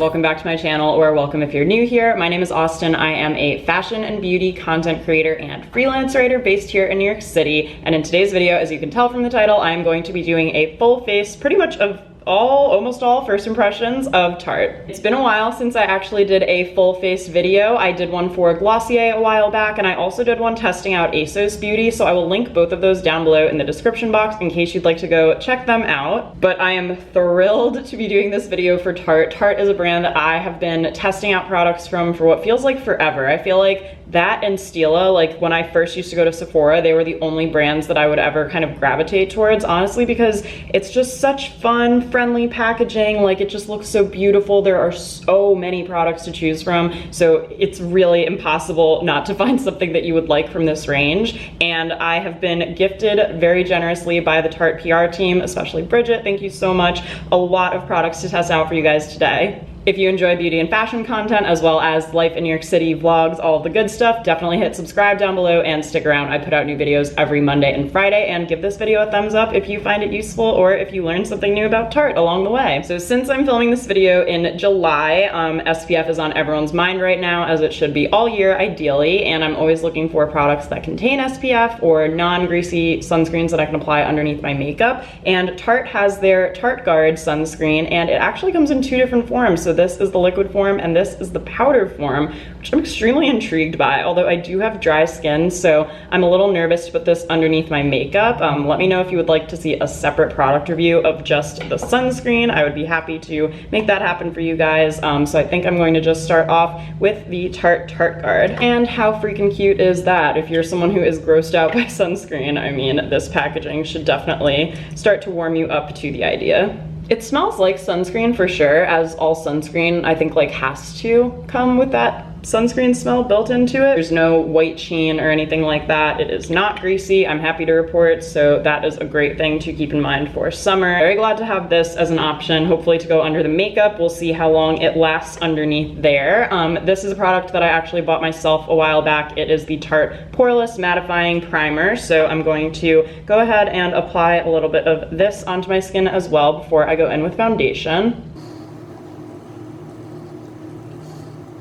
welcome back to my channel, or welcome if you're new here. My name is Austen. I am a fashion and beauty content creator and freelance writer based here in New York City. And in today's video, as you can tell from the title, I am going to be doing a full face pretty much of almost all first impressions of Tarte. It's been a while since I actually did a full face video. I did one for Glossier a while back, and I also did one testing out ASOS Beauty, so I will link both of those down below in the description box in case you'd like to go check them out. But I am thrilled to be doing this video for Tarte. Tarte is a brand that I have been testing out products from for what feels like forever. I feel like that and Stila, like when I first used to go to Sephora, they were the only brands that I would ever kind of gravitate towards, honestly, because it's just such fun, friendly packaging. Like, it just looks so beautiful. There are so many products to choose from, so it's really impossible not to find something that you would like from this range. And I have been gifted very generously by the Tarte PR team, especially Bridget, thank you so much, a lot of products to test out for you guys today. If you enjoy beauty and fashion content, as well as life in New York City vlogs, all of the good stuff, definitely hit subscribe down below and stick around. I put out new videos every Monday and Friday, and give this video a thumbs up if you find it useful or if you learned something new about Tarte along the way. So since I'm filming this video in July, SPF is on everyone's mind right now, as it should be all year ideally, and I'm always looking for products that contain SPF or non-greasy sunscreens that I can apply underneath my makeup. And Tarte has their Tarte Guard sunscreen, and it actually comes in two different forms. So this is the liquid form and this is the powder form, which I'm extremely intrigued by, although I do have dry skin, so I'm a little nervous to put this underneath my makeup. Let me know if you would like to see a separate product review of just the sunscreen. I would be happy to make that happen for you guys. So I think I'm going to just start off with the Tarte Guard. And how freaking cute is that? If you're someone who is grossed out by sunscreen, I mean, this packaging should definitely start to warm you up to the idea. It smells like sunscreen for sure, as all sunscreen I think like has to come with that sunscreen smell built into it. There's no white sheen or anything like that. It is not greasy, I'm happy to report, so that is a great thing to keep in mind for summer. Very glad to have this as an option, hopefully to go under the makeup. We'll see how long it lasts underneath there. This is a product that I actually bought myself a while back. It is the Tarte Poreless Mattifying Primer, so I'm going to go ahead and apply a little bit of this onto my skin as well before I go in with foundation.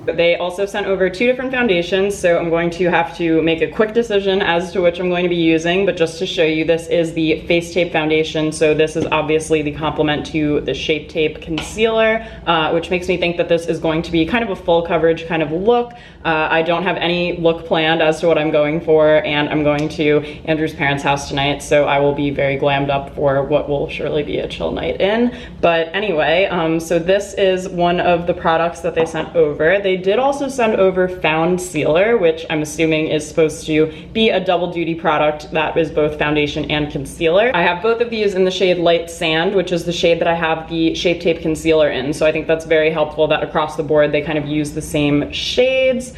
They also sent over two different foundations, so I'm going to have to make a quick decision as to which I'm going to be using, but just to show you, this is the Face Tape Foundation, so this is obviously the complement to the Shape Tape Concealer, which makes me think that this is going to be kind of a full coverage kind of look. I don't have any look planned as to what I'm going for, and I'm going to Andrew's parents' house tonight, so I will be very glammed up for what will surely be a chill night in. But anyway, so this is one of the products that they sent over. They did also send over Found Sealer, which I'm assuming is supposed to be a double duty product that is both foundation and concealer. I have both of these in the shade Light Sand, which is the shade that I have the Shape Tape Concealer in, so I think that's very helpful that across the board they kind of use the same shades.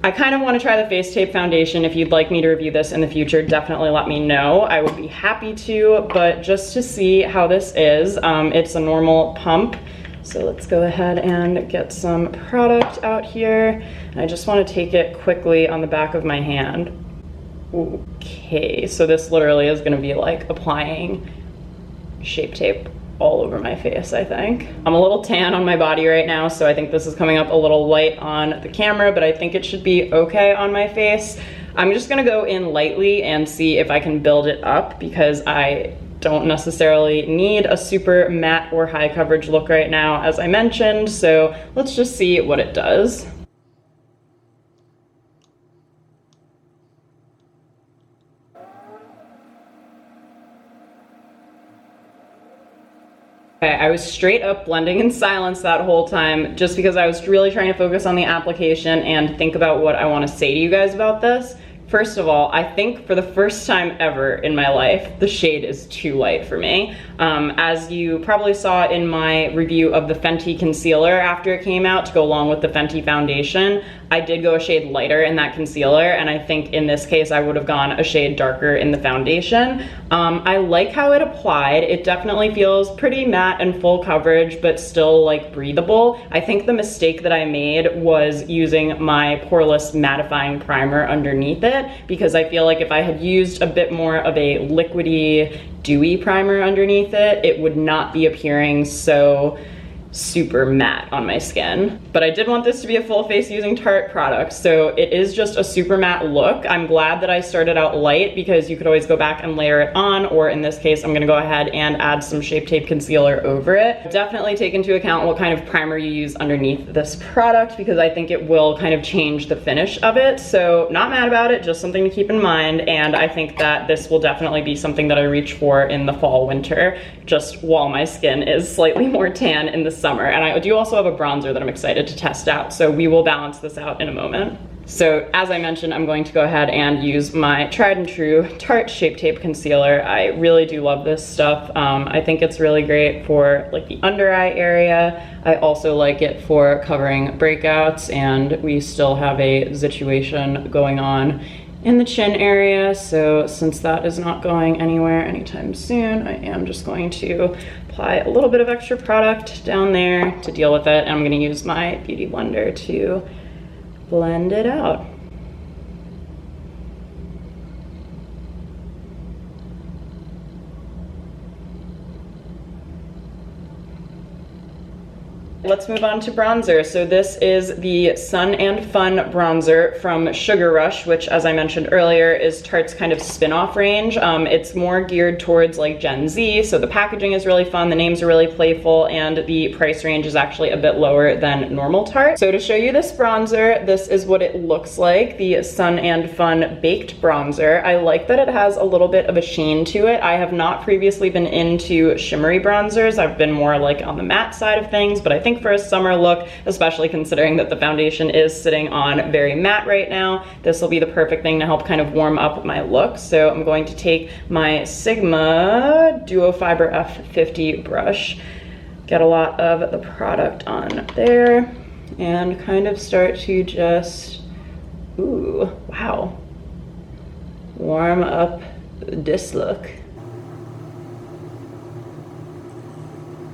I kind of want to try the Face Tape Foundation. If you'd like me to review this in the future, definitely let me know. I would be happy to, but just to see how this is, it's a normal pump. So let's go ahead and get some product out here. And I just want to take it quickly on the back of my hand. Okay, so this literally is going to be like applying Shape Tape all over my face, I think. I'm a little tan on my body right now, so I think this is coming up a little light on the camera, but I think it should be okay on my face. I'm just gonna go in lightly and see if I can build it up, because I don't necessarily need a super matte or high coverage look right now, as I mentioned, so let's just see what it does. Okay, I was straight up blending in silence that whole time, just because I was really trying to focus on the application and think about what I want to say to you guys about this. First of all, I think for the first time ever in my life, the shade is too light for me. As you probably saw in my review of the Fenty concealer after it came out to go along with the Fenty foundation, I did go a shade lighter in that concealer, and I think in this case I would have gone a shade darker in the foundation. I like how it applied. It definitely feels pretty matte and full coverage, but still like breathable. I think the mistake that I made was using my Poreless Mattifying Primer underneath it, because I feel like if I had used a bit more of a liquidy, dewy primer underneath it, it would not be appearing so super matte on my skin. But I did want this to be a full face using Tarte product, so it is just a super matte look. I'm glad that I started out light because you could always go back and layer it on, or in this case, I'm gonna go ahead and add some Shape Tape concealer over it. Definitely take into account what kind of primer you use underneath this product because I think it will kind of change the finish of it. So not mad about it, just something to keep in mind. And I think that this will definitely be something that I reach for in the fall, winter, just while my skin is slightly more tan in the summer. And I do also have a bronzer that I'm excited to test out, so we will balance this out in a moment. So as I mentioned, I'm going to go ahead and use my tried and true Tarte Shape Tape concealer. I really do love this stuff. I think it's really great for like the under eye area. I also like it for covering breakouts, and we still have a situation going on in the chin area, so since that is not going anywhere anytime soon, I am just going to apply a little bit of extra product down there to deal with it, and I'm going to use my beauty blender to blend it out. Let's move on to bronzer. So this is the Sun and Fun bronzer from Sugar Rush, which, as I mentioned earlier, is Tarte's kind of spin-off range. It's more geared towards like Gen Z, so the packaging is really fun, the names are really playful, and the price range is actually a bit lower than normal Tarte. So to show you this bronzer, this is what it looks like, the Sun and Fun Baked Bronzer. I like that it has a little bit of a sheen to it. I have not previously been into shimmery bronzers. I've been more like on the matte side of things, but I think for a summer look, especially considering that the foundation is sitting on very matte right now, this will be the perfect thing to help kind of warm up my look. So I'm going to take my Sigma Duo Fiber F50 brush, get a lot of the product on there, and kind of start to just, ooh, wow, warm up this look.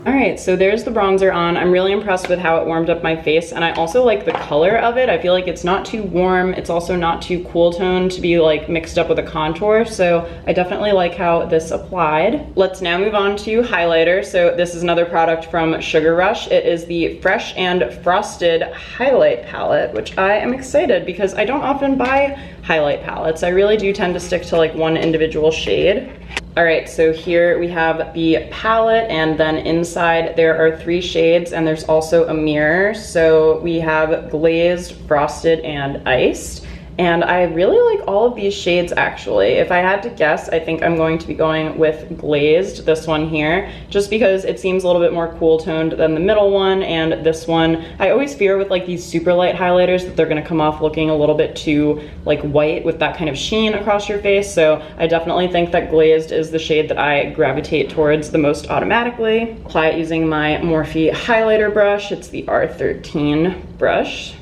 All right, so there's the bronzer on. I'm really impressed with how it warmed up my face, and I also like the color of it. I feel like it's not too warm. It's also not too cool toned to be like mixed up with a contour, so I definitely like how this applied. Let's now move on to highlighter. So this is another product from Sugar Rush. It is the Fresh and Frosted Highlight Palette, which I am excited because I don't often buy highlight palettes. I really do tend to stick to like one individual shade. All right, so here we have the palette, and then inside there are 3 shades, and there's also a mirror. So we have glazed, frosted, and iced. And I really like all of these shades actually. If I had to guess, I think I'm going to be going with glazed, this one here, just because it seems a little bit more cool toned than the middle one and this one. I always fear with like these super light highlighters that they're gonna come off looking a little bit too like white with that kind of sheen across your face. So I definitely think that glazed is the shade that I gravitate towards the most automatically. Apply it using my Morphe highlighter brush. It's the R13 brush.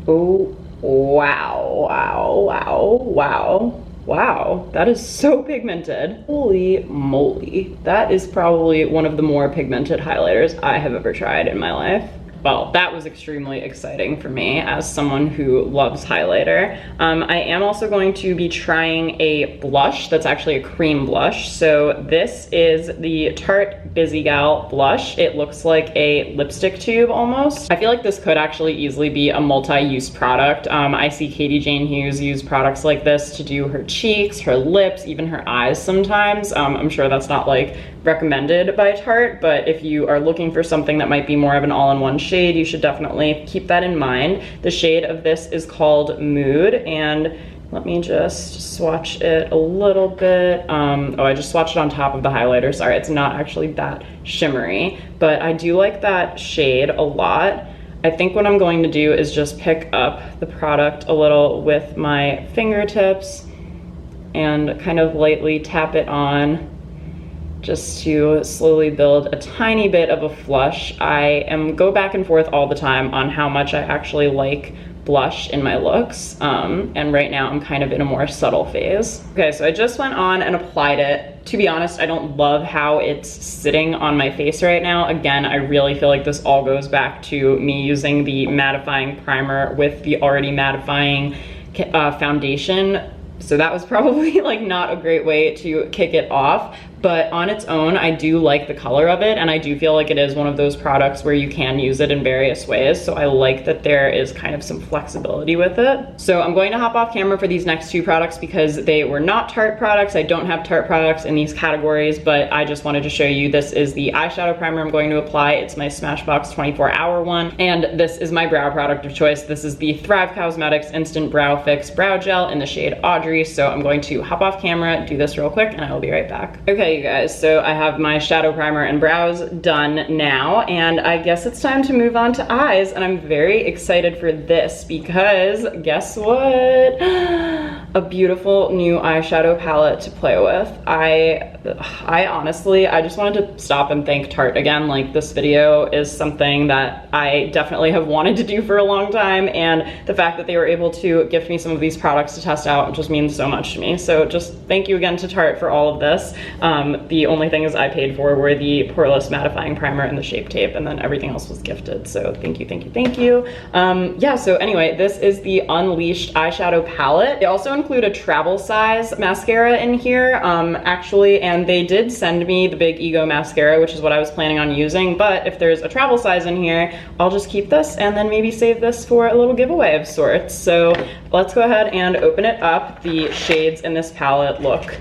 Oh, wow, wow, wow, wow, wow. That is so pigmented. Holy moly. That is probably one of the more pigmented highlighters I have ever tried in my life. Well, that was extremely exciting for me as someone who loves highlighter. I am also going to be trying a blush that's actually a cream blush. So this is the Tarte Busy Gal blush. It looks like a lipstick tube almost. I feel like this could actually easily be a multi-use product. I see Katie Jane Hughes use products like this to do her cheeks, her lips, even her eyes sometimes. I'm sure that's not like recommended by Tarte, but if you are looking for something that might be more of an all-in-one shade, you should definitely keep that in mind. The shade of this is called Mood, and let me just swatch it a little bit. Oh, I just swatched it on top of the highlighter. Sorry, it's not actually that shimmery, but I do like that shade a lot. I think what I'm going to do is just pick up the product a little with my fingertips and kind of lightly tap it on, just to slowly build a tiny bit of a flush. I go back and forth all the time on how much I actually like blush in my looks, and right now I'm kind of in a more subtle phase. Okay, so I just went on and applied it. To be honest, I don't love how it's sitting on my face right now. Again, I really feel like this all goes back to me using the mattifying primer with the already mattifying foundation. So that was probably like not a great way to kick it off, but on its own, I do like the color of it, and I do feel like it is one of those products where you can use it in various ways, so I like that there is kind of some flexibility with it. So I'm going to hop off camera for these next two products because they were not Tarte products. I don't have Tarte products in these categories, but I just wanted to show you this is the eyeshadow primer I'm going to apply. It's my Smashbox 24-hour one, and this is my brow product of choice. This is the Thrive Cosmetics Instant Brow Fix Brow Gel in the shade Audrey, so I'm going to hop off camera, do this real quick, and I will be right back. Okay, you guys, so I have my shadow primer and brows done now, and I guess it's time to move on to eyes, and I'm very excited for this because guess what? A beautiful new eyeshadow palette to play with. I honestly, I just wanted to stop and thank Tarte again. Like, this video is something that I definitely have wanted to do for a long time, and the fact that they were able to gift me some of these products to test out just means so much to me. So just thank you again to Tarte for all of this. The only things I paid for were the poreless mattifying primer and the Shape Tape, and then everything else was gifted. So thank you, thank you, thank you. Yeah, so anyway, this is the Unleashed eyeshadow palette. They also include a travel size mascara in here, actually, and they did send me the Big Ego mascara, which is what I was planning on using, but if there's a travel size in here, I'll just keep this and then maybe save this for a little giveaway of sorts. So let's go ahead and open it up. The shades in this palette look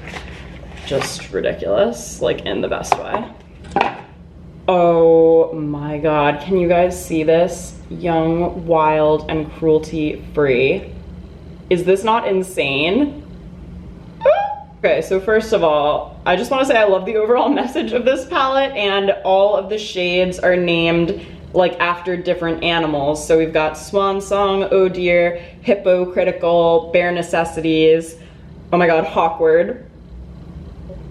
just ridiculous, like in the best way. Oh my god, can you guys see this? Young, wild, and cruelty-free. Is this not insane? Okay, so first of all, I just want to say I love the overall message of this palette, and all of the shades are named like after different animals. So we've got Swan Song, Oh Dear, Hypocritical, Bare Necessities, oh my god, Hawkward,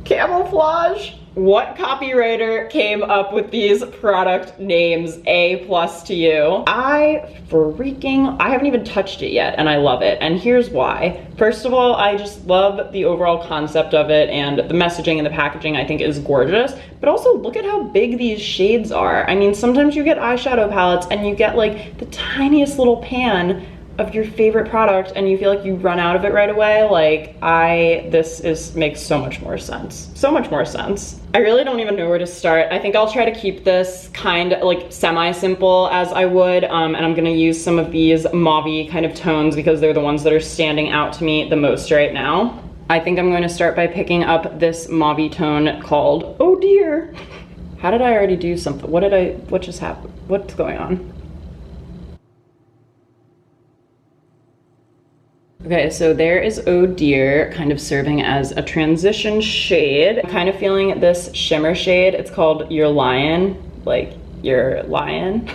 Camouflage. What copywriter came up with these product names? A+ to you. I haven't even touched it yet, and I love it, and here's why. First of all, I just love the overall concept of it, and the messaging and the packaging I think is gorgeous, but also look at how big these shades are. I mean, sometimes you get eyeshadow palettes and you get like the tiniest little pan of your favorite product and you feel like you run out of it right away. Like, this makes so much more sense. So much more sense. I really don't even know where to start. I think I'll try to keep this kind of like semi-simple as I would, and I'm gonna use some of these mauve-y kind of tones because they're the ones that are standing out to me the most right now. I think I'm going to start by picking up this mauve-y tone called Oh Dear. How did I already do something? What just happened? What's going on? Okay, so there is Oh Dear, kind of serving as a transition shade. I'm kind of feeling this shimmer shade. It's called You're Lion, like you're lion.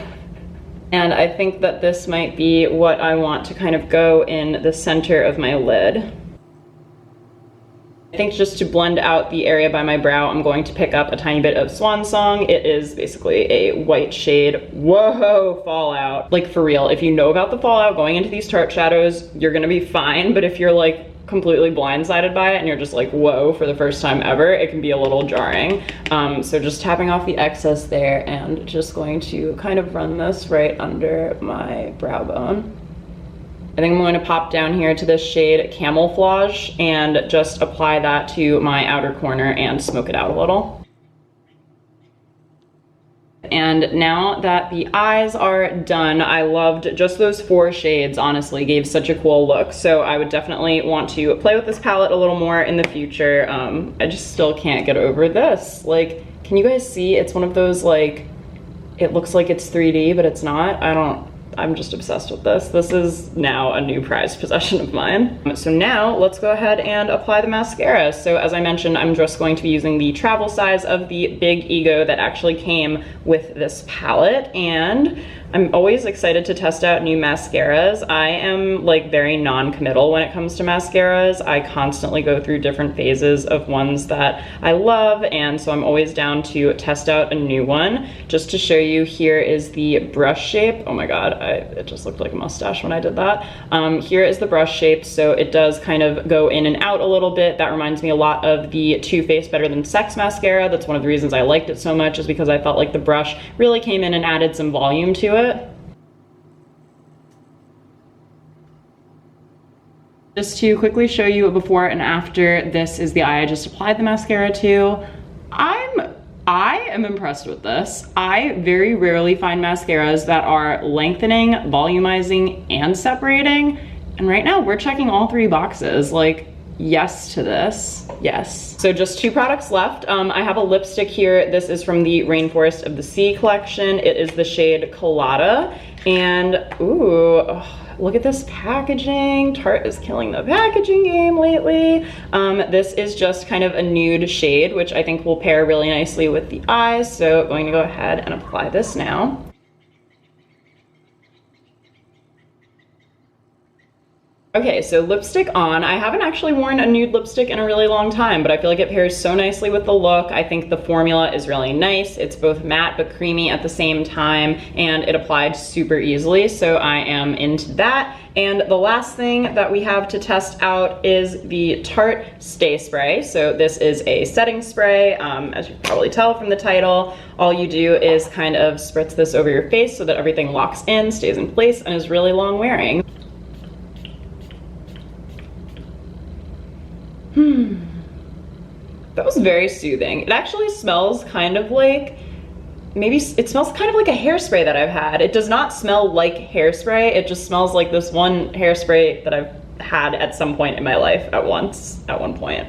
And I think that this might be what I want to kind of go in the center of my lid. I think just to blend out the area by my brow, I'm going to pick up a tiny bit of Swan Song. It is basically a white shade. Whoa, Fallout. Like, for real, if you know about the fallout going into these Tarte shadows, you're gonna be fine, but if you're like completely blindsided by it and you're just like, whoa, for the first time ever, it can be a little jarring. So just tapping off the excess there and just going to kind of run this right under my brow bone. I think I'm going to pop down here to this shade Camouflage and just apply that to my outer corner and smoke it out a little. And now that the eyes are done, I loved just those 4 shades, honestly, gave such a cool look. So I would definitely want to play with this palette a little more in the future. I just still can't get over this. Like, can you guys see? It's one of those, like, it looks like it's 3D, but it's not. I'm just obsessed with this. This is now a new prized possession of mine. So now let's go ahead and apply the mascara. So as I mentioned, I'm just going to be using the travel size of the Big Ego that actually came with this palette, and I'm always excited to test out new mascaras. I am like very non-committal when it comes to mascaras. I constantly go through different phases of ones that I love, and so I'm always down to test out a new one. Just to show you, here is the brush shape. Oh my god, it just looked like a mustache when I did that. Here is the brush shape, so it does kind of go in and out a little bit. That reminds me a lot of the Too Faced Better Than Sex mascara. That's one of the reasons I liked it so much, is because I felt like the brush really came in and added some volume to it. Just to quickly show you a before and after, this is the eye I just applied the mascara to. I am impressed with this. I very rarely find mascaras that are lengthening, volumizing, and separating. And right now we're checking all 3 boxes. Like, yes to this, yes. So just 2 products left. I have a lipstick here. This is from the Rainforest of the Sea collection. It is the shade Colada. And ooh, oh, look at this packaging. Tarte is killing the packaging game lately. This is just kind of a nude shade, which I think will pair really nicely with the eyes. So I'm going to go ahead and apply this now. Okay, so lipstick on. I haven't actually worn a nude lipstick in a really long time, but I feel like it pairs so nicely with the look. I think the formula is really nice. It's both matte but creamy at the same time, and it applied super easily, so I am into that. And the last thing that we have to test out is the Tarte Stay Spray. So this is a setting spray. As you can probably tell from the title, all you do is kind of spritz this over your face so that everything locks in, stays in place, and is really long wearing. That was very soothing. It actually smells kind of like, maybe it smells kind of like a hairspray that I've had. It does not smell like hairspray. It just smells like this one hairspray that I've had at some point in my life at one point.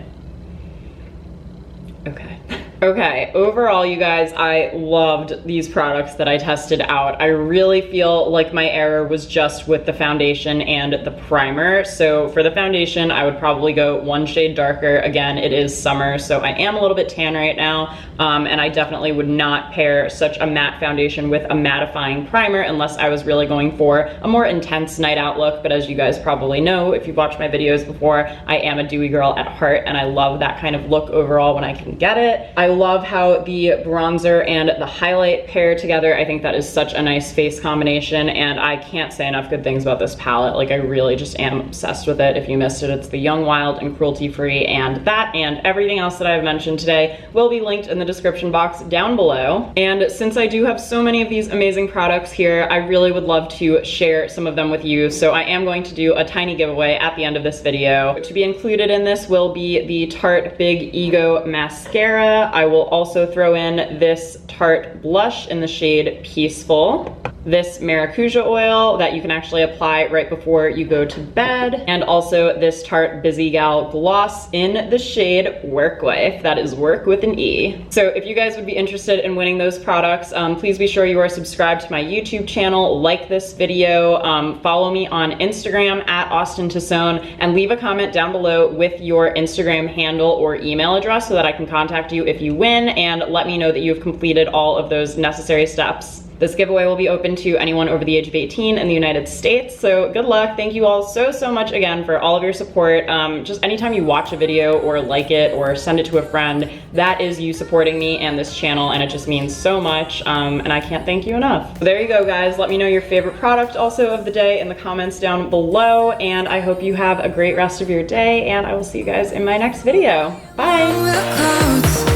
Okay. Okay, overall, you guys, I loved these products that I tested out. I really feel like my error was just with the foundation and the primer. So for the foundation, I would probably go 1 shade darker. Again, it is summer, so I am a little bit tan right now, and I definitely would not pair such a matte foundation with a mattifying primer unless I was really going for a more intense night out look. But as you guys probably know, if you've watched my videos before, I am a dewy girl at heart, and I love that kind of look overall when I can get it. I love how the bronzer and the highlight pair together. I think that is such a nice face combination, and I can't say enough good things about this palette. Like, I really just am obsessed with it. If you missed it, it's the Young, Wild, and Cruelty-Free, and that and everything else that I've mentioned today will be linked in the description box down below. And since I do have so many of these amazing products here, I really would love to share some of them with you. So I am going to do a tiny giveaway at the end of this video. To be included in this will be the Tarte Big Ego Mascara. I will also throw in this Tarte Blush in the shade Peaceful, this maracuja oil that you can actually apply right before you go to bed, and also this Tarte Busy Gal gloss in the shade Work Wife. That is work with an E. So if you guys would be interested in winning those products, please be sure you are subscribed to my YouTube channel, like this video, follow me on Instagram at Austen Tosone, and leave a comment down below with your Instagram handle or email address so that I can contact you if you win, and let me know that you've completed all of those necessary steps. This giveaway will be open to anyone over the age of 18 in the United States, so good luck. Thank you all so much again for all of your support. Just anytime you watch a video or like it or send it to a friend, that is you supporting me and this channel, and it just means so much, and I can't thank you enough. So there you go, guys. Let me know your favorite product also of the day in the comments down below, and I hope you have a great rest of your day, and I will see you guys in my next video. Bye!